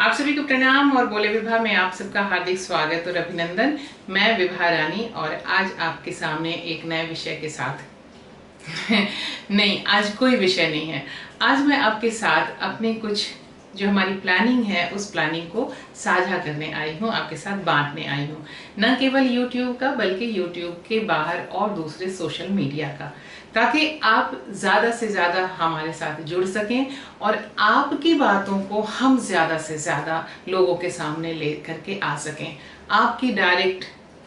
आप सभी को प्रणाम और बोले विभा में आप सबका हार्दिक स्वागत और अभिनंदन। मैं विभा रानी और आज आपके सामने एक नए विषय के साथ नहीं, आज कोई विषय नहीं है। आज मैं आपके साथ अपने कुछ जो हमारी प्लानिंग है उस प्लानिंग को साझा करने आई हूँ, आपके साथ बांटने आई हूँ। न केवल YouTube का बल्कि YouTube के बाहर और दूसरे सोशल मीडिया का, ताकि आप ज़्यादा से ज़्यादा हमारे साथ जुड़ सकें और आपकी बातों को हम ज़्यादा से ज़्यादा लोगों के सामने ले करके आ सकें। आपकी डायरेक्ट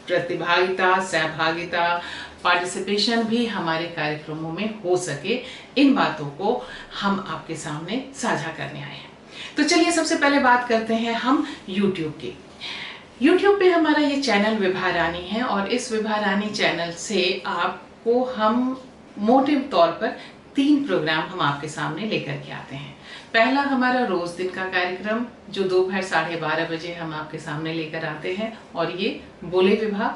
प्रतिभागिता, सहभागिता, पार्टिसिपेशन भी हमारे कार्यक्रमों में हो सके, इन बातों को हम आपके सामने साझा करने आए हैं। तो चलिए सबसे पहले बात करते हैं हम YouTube की। YouTube पे हमारा ये चैनल विभा रानी है और इस विभा रानी चैनल से आपको हम मोटे तौर पर 3 प्रोग्राम हम आपके सामने लेकर के आते हैं। पहला हमारा रोज दिन का कार्यक्रम जो दोपहर 12:30 बजे हम आपके सामने लेकर आते हैं और ये बोले विभा,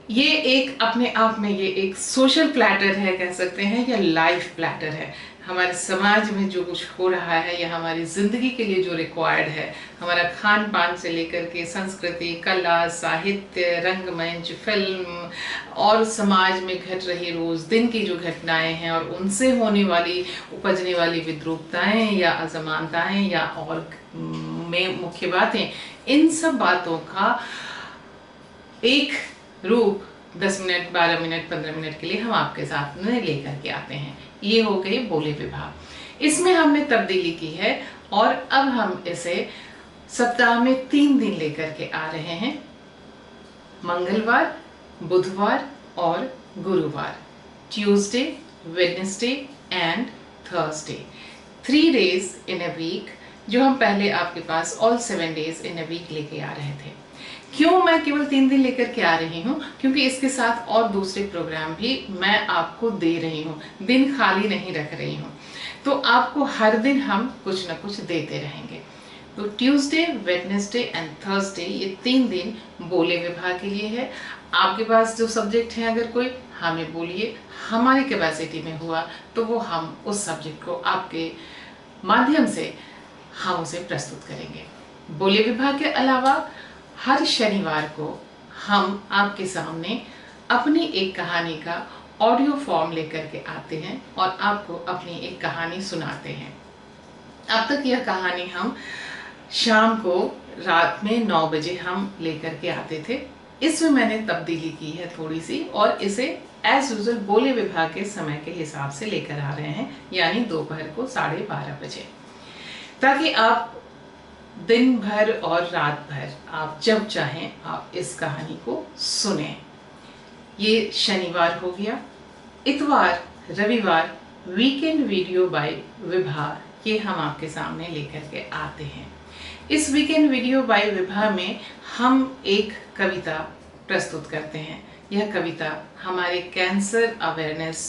ये एक अपने आप में ये एक सोशल प्लेटर है कह सकते हैं, या लाइफ प्लेटर है। हमारे समाज में जो कुछ हो रहा है या हमारी जिंदगी के लिए जो रिक्वायर्ड है, हमारा खान पान से लेकर के संस्कृति, कला, साहित्य, रंगमंच, फिल्म और समाज में घट रही रोज दिन की जो घटनाएं हैं और उनसे होने वाली उपजने वाली विद्रूपताएं या असमानताएं या और में मुख्य बातें, इन सब बातों का एक रूप 10 मिनट, 12 मिनट, 15 मिनट के लिए हम आपके साथ में लेकर के आते हैं। ये हो गई बोले विभा। इसमें हमने तब्दीली की है और अब हम इसे सप्ताह में 3 दिन लेकर के आ रहे हैं, मंगलवार, बुधवार और गुरुवार, Tuesday, Wednesday and Thursday. 3 days in a week, जो हम पहले आपके पास all 7 days in a week लेके आ रहे थे। क्यों मैं केवल 3 दिन लेकर के आ रही हूँ? क्योंकि इसके साथ और दूसरे प्रोग्राम भी मैं आपको दे रही हूँ, दिन खाली नहीं रख रही हूँ। तो आपको हर दिन हम कुछ न कुछ देते रहेंगे। तो ट्यूसडे, वेडनेसडे एंड थर्सडे, ये 3 दिन बोले विभा के लिए है। आपके पास जो सब्जेक्ट है अगर कोई, हमें बोलिए, हमारी कैपेसिटी में हुआ तो वो हम उस सब्जेक्ट को आपके माध्यम से हम उसे प्रस्तुत करेंगे। बोले विभा के अलावा हर शनिवार को हम आपके सामने अपनी एक कहानी का ऑडियो फॉर्म लेकर के आते हैं और आपको अपनी एक कहानी सुनाते हैं। अब तक यह कहानी हम शाम को रात में 9 बजे हम लेकर के आते थे। इसमें मैंने तब्दीली की है थोड़ी सी और इसे एज यूजुअल बोले विभा के समय के हिसाब से लेकर आ रहे हैं, यानी दोपहर को 12:30 बजे, ताकि आप दिन भर और रात भर आप जब चाहें आप इस कहानी को सुने। ये शनिवार हो गया। इतवार, रविवार वीकेंड वीडियो बाय विभा, ये हम आपके सामने लेकर के आते हैं। इस वीकेंड वीडियो बाय विभा में हम एक कविता प्रस्तुत करते हैं। यह कविता हमारे कैंसर अवेयरनेस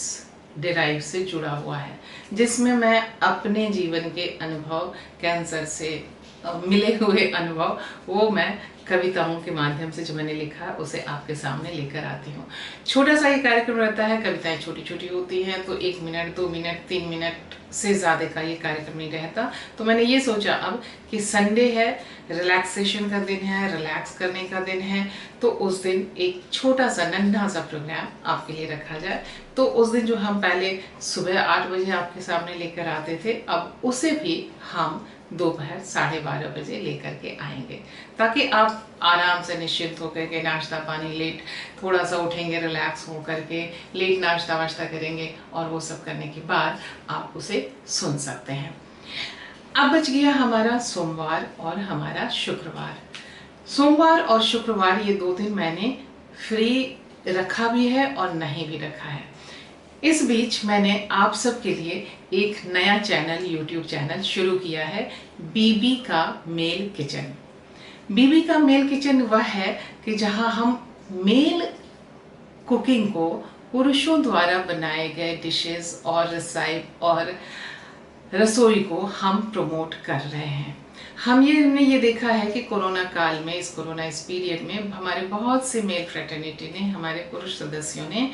डिराइव से जुड़ा हुआ है, जिसमें मैं अपने जीवन के अनुभव, कैंसर से मिले हुए अनुभव, वो मैं कविताओं के माध्यम से जो मैंने लिखा उसे आपके सामने लेकर आती हूँ। छोटा सा ये कार्यक्रम रहता है, कविताएं छोटी छोटी होती हैं, तो 1 मिनट, 2 मिनट, 3 मिनट से ज़्यादा का ये कार्यक्रम नहीं रहता। तो मैंने ये सोचा अब कि संडे है, रिलैक्सेशन का दिन है, रिलैक्स करने का दिन है, तो उस दिन एक छोटा सा नन्हा सा प्रोग्राम आपके लिए रखा जाए। तो उस दिन जो हम पहले सुबह 8 बजे आपके सामने लेकर आते थे, अब उसे भी हम दोपहर 12:30 बजे लेकर के आएंगे, ताकि आप आराम से निश्चिंत होकर के नाश्ता पानी, लेट थोड़ा सा उठेंगे, रिलैक्स हो करके लेट नाश्ता वाश्ता करेंगे और वो सब करने के बाद आप उसे सुन सकते हैं। अब बच गया हमारा सोमवार और हमारा शुक्रवार। सोमवार और शुक्रवार ये 2 दिन मैंने फ्री रखा भी है और नहीं भी रखा है। इस बीच मैंने आप सब के लिए एक नया चैनल, यूट्यूब चैनल शुरू किया है, बीबी का मेल किचन। बीबी का मेल किचन वह है कि जहां हम मेल कुकिंग को पुरुषों द्वारा बनाए गए डिशेस और रेसिपी और रसोई को हम प्रमोट कर रहे हैं। हमने ये देखा है कि कोरोना काल में, इस पीरियड में हमारे बहुत से मेल फ्रेटर्निटी ने, हमारे पुरुष सदस्यों ने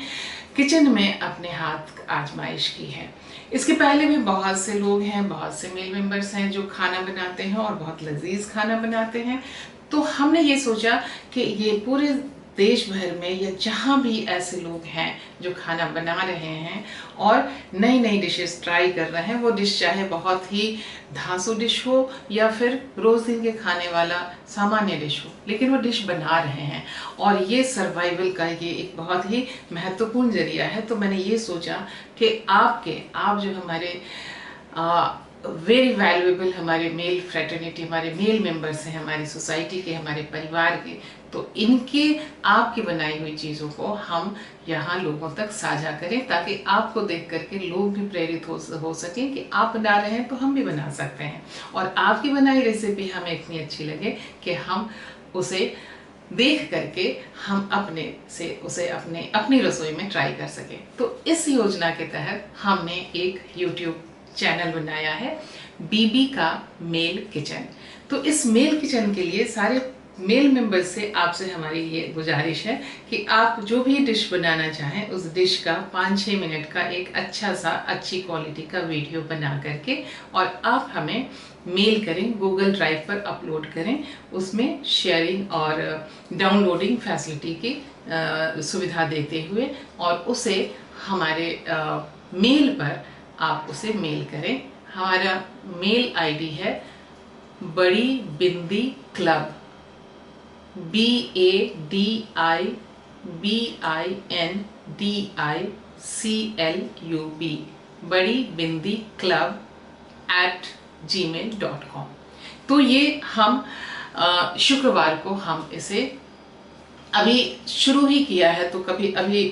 किचन में अपने हाथ आजमाइश की है। इसके पहले भी बहुत से लोग हैं, बहुत से मेल मेंबर्स हैं जो खाना बनाते हैं और बहुत लजीज खाना बनाते हैं। तो हमने ये सोचा कि ये पूरे देश भर में या जहाँ भी ऐसे लोग हैं जो खाना बना रहे हैं और नई नई डिशेस ट्राई कर रहे हैं, वो डिश चाहे बहुत ही धांसू डिश हो या फिर रोज दिन के खाने वाला सामान्य डिश हो, लेकिन वो डिश बना रहे हैं और ये सर्वाइवल का ये एक बहुत ही महत्वपूर्ण जरिया है। तो मैंने ये सोचा कि आप जो हमारे वेरी वैल्यूएबल हमारे मेल फ्रेटर्निटी, हमारे मेल मेंबर्स हैं, हमारी सोसाइटी के, हमारे परिवार के, तो इनके आपकी बनाई हुई चीज़ों को हम यहाँ लोगों तक साझा करें ताकि आपको देख करके लोग भी प्रेरित हो सकें कि आप बना रहे हैं तो हम भी बना सकते हैं और आपकी बनाई रेसिपी हमें इतनी अच्छी लगे कि हम उसे देख करके हम उसे अपनी रसोई में ट्राई कर सकें। तो इस योजना के तहत हमने एक यूट्यूब चैनल बनाया है, बीबी का मेल किचन। तो इस मेल किचन के लिए सारे मेल मेंबर्स से आपसे हमारी ये गुजारिश है कि आप जो भी डिश बनाना चाहें उस डिश का 5-6 मिनट का एक अच्छी क्वालिटी का वीडियो बना करके और आप हमें मेल करें, गूगल ड्राइव पर अपलोड करें। उसमें शेयरिंग और डाउनलोडिंग फैसिलिटी की सुविधा देते हुए और उसे हमारे मेल पर आप उसे मेल करें। हमारा मेल आईडी है बड़ी बिंदी क्लब, BADIBINDICLUB, बड़ी बिंदी क्लब @gmail.com। तो ये हम शुक्रवार को हम इसे अभी शुरू ही किया है, तो अभी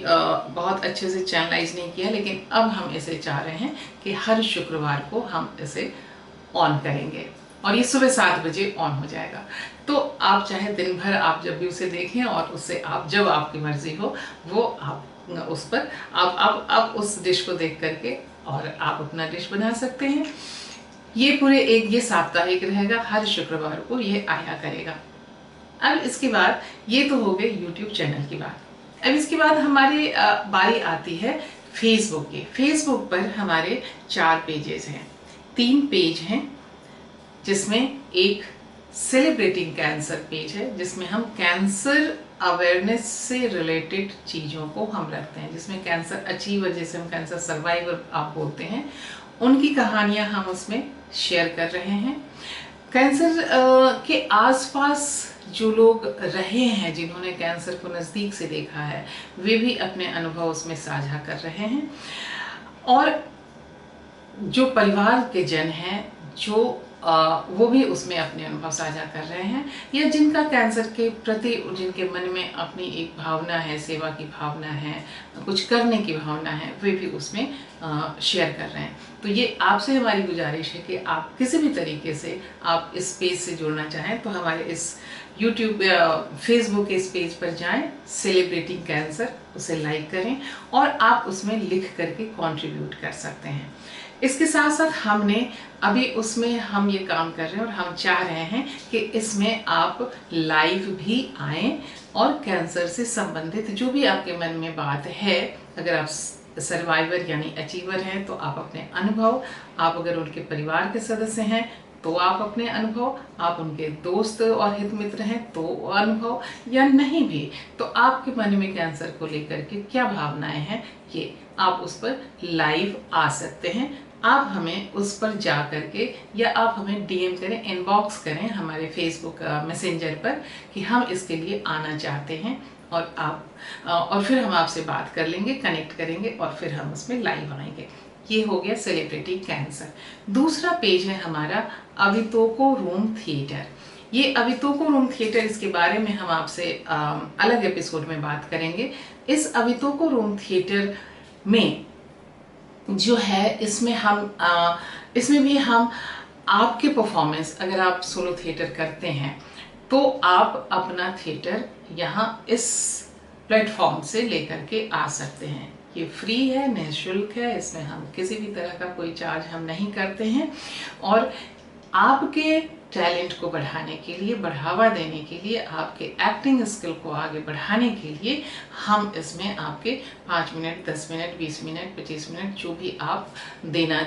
बहुत अच्छे से चैनलाइज नहीं किया, लेकिन अब हम इसे चाह रहे हैं कि हर शुक्रवार को हम इसे ऑन करेंगे और ये सुबह 7 बजे ऑन हो जाएगा। तो आप चाहे दिन भर आप जब भी उसे देखें और उससे आप जब आपकी मर्जी हो वो आप उस पर आप उस डिश को देख करके और आप अपना डिश बना सकते हैं। ये साप्ताहिक रहेगा, हर शुक्रवार को ये आया करेगा। अब इसके बाद ये तो हो गए यूट्यूब चैनल की बात। अब इसके बाद हमारी बारी आती है फेसबुक की। फेसबुक पर हमारे 4 पेजेस हैं, 3 पेज हैं, जिसमें एक सेलिब्रेटिंग कैंसर पेज है जिसमें हम कैंसर अवेयरनेस से रिलेटेड चीज़ों को हम रखते हैं, जिसमें कैंसर अचीवर, जैसे हम कैंसर सर्वाइवर आप बोलते हैं, उनकी कहानियां हम उसमें शेयर कर रहे हैं। कैंसर के आसपास जो लोग रहे हैं, जिन्होंने कैंसर को नज़दीक से देखा है, वे भी अपने अनुभव उसमें साझा कर रहे हैं। और जो परिवार के जन हैं वो भी उसमें अपने अनुभव साझा कर रहे हैं, या जिनका कैंसर के प्रति, जिनके मन में अपनी एक भावना है, सेवा की भावना है, कुछ करने की भावना है, वे भी उसमें शेयर कर रहे हैं। तो ये आपसे हमारी गुजारिश है कि आप किसी भी तरीके से आप इस पेज से जुड़ना चाहें तो हमारे इस यूट्यूब या फेसबुक के इस पेज पर जाएं, सेलिब्रेटिंग कैंसर, उसे लाइक करें और आप उसमें लिख करके कंट्रीब्यूट कर सकते हैं। इसके साथ साथ हमने अभी उसमें हम ये काम कर रहे हैं और हम चाह रहे हैं कि इसमें आप लाइव भी आएँ और कैंसर से संबंधित जो भी आपके मन में बात है, अगर आप सर्वाइवर यानी अचीवर हैं तो आप अपने अनुभव, आप अगर उनके परिवार के सदस्य हैं तो आप अपने अनुभव, आप उनके दोस्त और हित मित्र हैं तो अनुभव, या नहीं भी तो आपके मन में कैंसर को लेकर के क्या भावनाएं हैं, ये आप उस पर लाइव आ सकते हैं। आप हमें उस पर जा करके या आप हमें डीएम करें, इनबॉक्स करें हमारे फेसबुक मैसेंजर पर कि हम इसके लिए आना चाहते हैं और फिर हम आपसे बात कर लेंगे, कनेक्ट करेंगे और फिर हम उसमें लाइव आएंगे। ये हो गया सेलिब्रेटिंग कैंसर। दूसरा पेज है हमारा अवितोको रूम थिएटर। ये अवितोको रूम थिएटर, इसके बारे में हम आपसे अलग एपिसोड में बात करेंगे। इस अवितोको रूम थिएटर में जो है, इसमें भी हम आपके परफॉर्मेंस, अगर आप सोलो थिएटर करते हैं तो आप अपना थिएटर यहाँ इस प्लेटफॉर्म से लेकर के आ सकते हैं। ये फ्री है, निःशुल्क है, इसमें हम किसी भी तरह का कोई चार्ज हम नहीं करते हैं। और आपके टैलेंट को बढ़ाने के लिए, बढ़ावा देने के लिए, आपके एक्टिंग स्किल को आगे बढ़ाने के लिए हम इसमें आपके 5 मिनट, 10 मिनट, 20 मिनट, 25 मिनट जो भी आप देना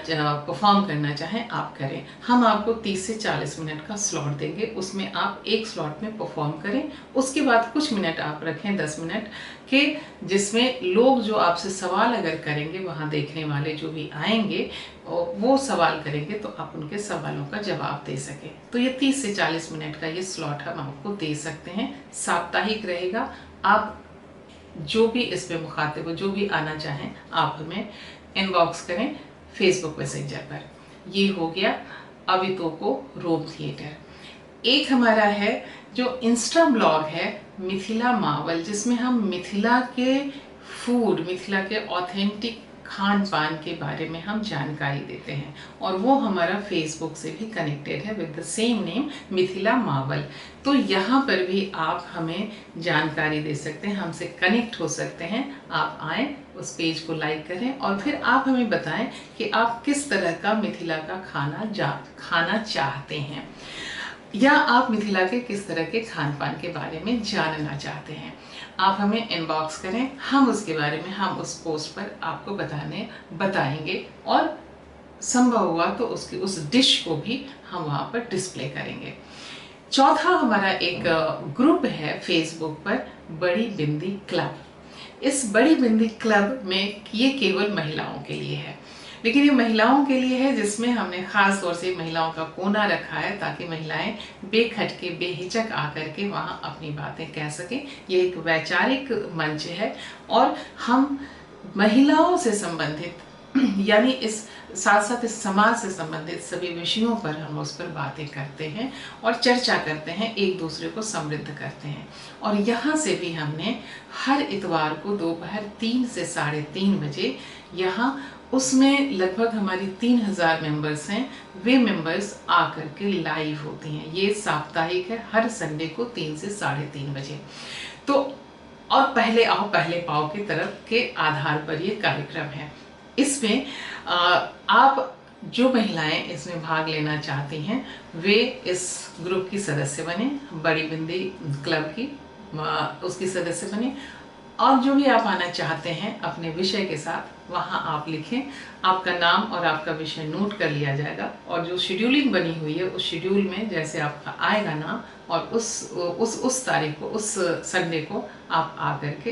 परफॉर्म करना चाहें आप करें। हम आपको 30 से 40 मिनट का स्लॉट देंगे, उसमें आप एक स्लॉट में परफॉर्म करें। उसके बाद कुछ मिनट आप रखें 10 मिनट के, जिसमें लोग जो आपसे सवाल अगर करेंगे, वहाँ देखने वाले जो भी आएंगे वो सवाल करेंगे तो आप उनके सवालों का जवाब दे सकें। तो ये 30 से 40 मिनट का ये स्लॉट हम आपको दे सकते हैं। साप्ताहिक रहेगा। आप जो भी इसमें मुखातिब हो, जो भी आना चाहें, आप हमें इनबॉक्स करें फेसबुक मैसेंजर पर। ये हो गया अवितोको रोम थिएटर। एक हमारा है जो इंस्टा ब्लॉग है मिथिला मावल, जिसमें हम मिथिला के फूड, मिथिला के ऑथेंटिक खान पान के बारे में हम जानकारी देते हैं। और वो हमारा फेसबुक से भी कनेक्टेड है with the same name Mithila मावल। तो यहाँ पर भी आप हमें जानकारी दे सकते हैं, हमसे कनेक्ट हो सकते हैं। आप आएँ, उस पेज को लाइक करें और फिर आप हमें बताएं कि आप किस तरह का मिथिला का खाना चाहते हैं, या आप मिथिला के किस तरह के खान पान के बारे में जानना चाहते हैं। आप हमें इनबॉक्स करें, हम उसके बारे में, हम उस पोस्ट पर आपको बताएंगे और संभव हुआ तो उसकी उस डिश को भी हम वहाँ पर डिस्प्ले करेंगे। चौथा हमारा एक ग्रुप है फेसबुक पर, बड़ी बिंदी क्लब। इस बड़ी बिंदी क्लब में ये केवल महिलाओं के लिए है, लेकिन ये महिलाओं के लिए है जिसमें हमने खास तौर से महिलाओं का कोना रखा है ताकि महिलाएं बेखटके, बेहिचक आकर के वहाँ अपनी बातें कह सकें। ये एक वैचारिक मंच है और हम महिलाओं से संबंधित यानी इस साथ साथ इस समाज से संबंधित सभी विषयों पर हम उस पर बातें करते हैं और चर्चा करते हैं, एक दूसरे को समृद्ध करते हैं। और यहाँ से भी हमने हर इतवार को दोपहर 3 से 3:30 बजे यहाँ, उसमें लगभग हमारी 3000 मेंबर्स हैं, वे मेंबर्स आकर के लाइव होती हैं। ये साप्ताहिक है, हर संडे को 3 से 3:30 बजे। तो और पहले आओ पहले पाओ की तरफ के आधार पर ये कार्यक्रम है। इसमें आप जो महिलाएं इसमें भाग लेना चाहती हैं वे इस ग्रुप की सदस्य बने, बड़ी बिंदी क्लब की उसकी सदस्य बने। और जो भी आप आना चाहते हैं अपने विषय के साथ, वहाँ आप लिखें, आपका नाम और आपका विषय नोट कर लिया जाएगा। और जो शेड्यूलिंग बनी हुई है उस शेड्यूल में जैसे आपका आएगा नाम, और उस तारीख को, उस संडे को आप आकर के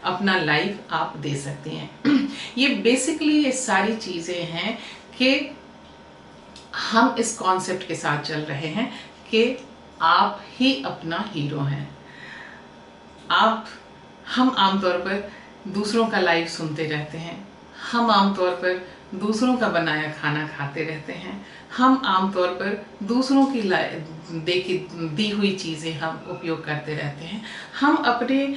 अपना लाइव आप दे सकते हैं। ये बेसिकली ये सारी चीज़ें हैं कि हम इस कॉन्सेप्ट के साथ चल रहे हैं कि आप ही अपना हीरो हैं। हम आमतौर पर दूसरों का लाइव सुनते रहते हैं, हम आमतौर पर दूसरों का बनाया खाना खाते रहते हैं, हम आमतौर पर दूसरों की दी हुई चीज़ें हम उपयोग करते रहते हैं। हम अपने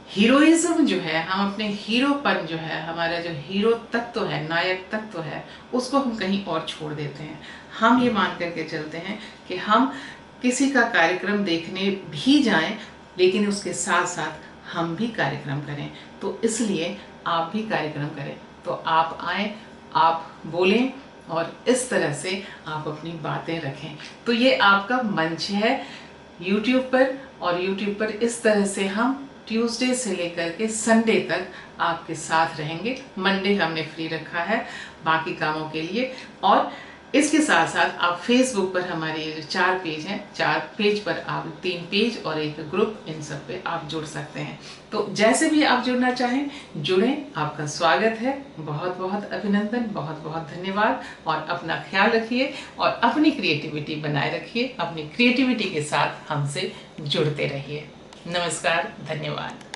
हीरोइज्म जो है, हम अपने हीरोपन जो है, हमारा जो हीरो तत्व है, नायक तत्व है, उसको हम कहीं और छोड़ देते हैं। हम ये मान करके चलते हैं कि हम किसी का कार्यक्रम देखने भी जाएं, लेकिन उसके साथ साथ हम भी कार्यक्रम करें। तो इसलिए आप भी कार्यक्रम करें। तो आप आएँ, आप बोलें और इस तरह से आप अपनी बातें रखें। तो ये आपका मंच है YouTube पर, और YouTube पर इस तरह से हम ट्यूसडे से लेकर के संडे तक आपके साथ रहेंगे। मंडे हमने फ्री रखा है बाकी कामों के लिए। और इसके साथ साथ आप फेसबुक पर हमारे जो 4 पेज हैं, 4 पेज पर आप 3 पेज और एक ग्रुप, इन सब पे आप जुड़ सकते हैं। तो जैसे भी आप जुड़ना चाहें जुड़ें, आपका स्वागत है। बहुत बहुत अभिनंदन, बहुत बहुत धन्यवाद। और अपना ख्याल रखिए और अपनी क्रिएटिविटी बनाए रखिए। अपनी क्रिएटिविटी के साथ हमसे जुड़ते रहिए। नमस्कार, धन्यवाद।